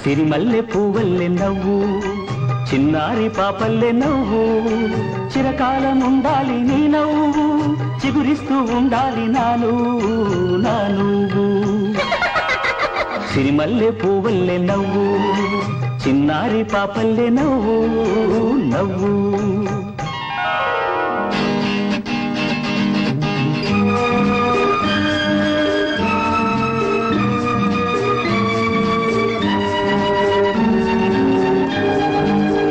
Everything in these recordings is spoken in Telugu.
సిరిమల్లె పువ్వల్లె నవ్వు చిన్నారి పాపల్లె నవ్వు చిరకాలం ఉండాలి నీ నవ్వు చిగురిస్తూ ఉండాలి నా నువ్వు సిరిమల్లె పువ్వల్లె నవ్వు చిన్నారి పాపల్లె నవ్వు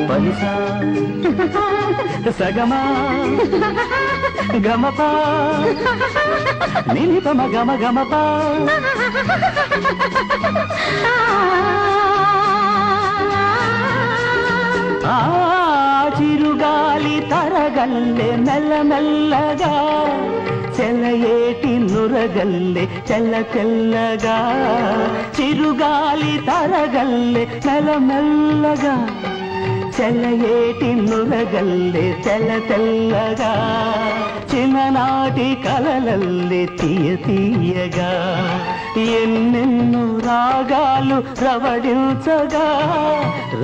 పరిసా సగమా గమపా నిలిపమ గమపా ఆ చిరుగాలి తరగల్లె మెల్లమెల్లగా చెలయేటి నురగల్లె తెల్లగా చిరుగాలి తరగల్లె మెల్లమెల్లగా చెలయేటి నురగల్లె తెల్లగా చిన్ననాటి కలలల్లె తీయగా ఎన్నెన్నో రాగాలు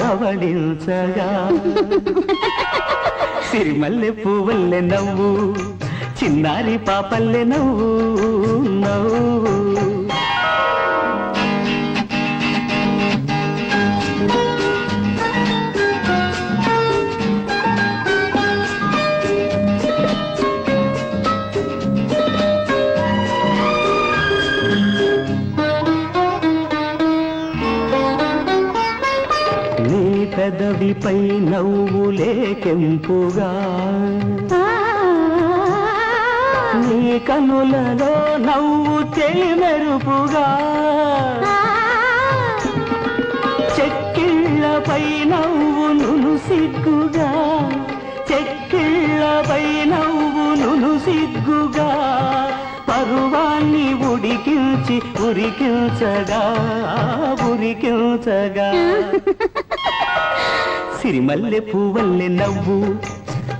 రవడించగా సిరిమల్లె పువ్వల్లె నవ్వు చిన్నారి పాపల్లె నవ్వు పెదవిపై నవ్వులే కెంపుగా నీ కనులలో నవ్వు మెరుపుగా చెక్కిళ్ళపై నవ్వు సిగ్గుగా చెక్కిళ్ళపై నవ్వు సిగ్గుగా పరువాన్ని ఉడికించి ఉరికించగా సిరిమల్లె పువ్వల్లె నవ్వు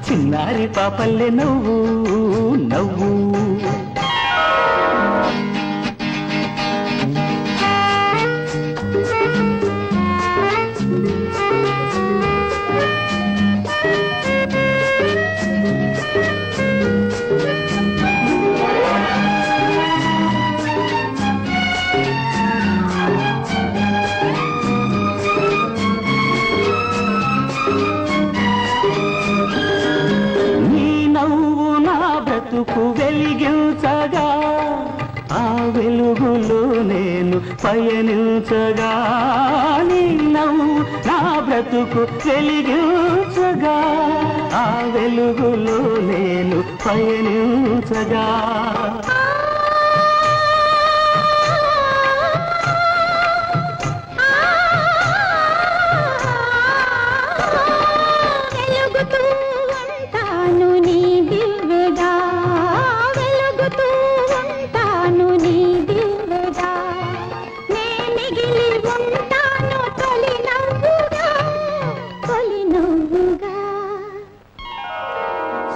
చిన్నారి పాపల్లె నవ్వు వెలిగించగా ఆ వెలుగులో నేను పయనించగా నీ నవ్వు నా బ్రతుకు వెలిగించగా ఆ వెలుగులో నేను పయనించగా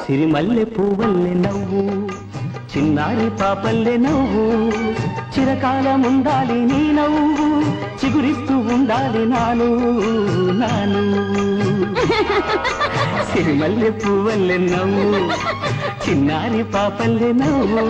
సిరిమల్లె పువ్వల్లె నవ్వు చిన్నారి పాపల్లె నవ్వు చిరకాలం ఉండాలి నీ నవ్వు చిగురిస్తూ ఉండాలి నాను సిరిమల్లె పువ్వల్లె నవ్వు చిన్నారి పాపల్లె నవ్వు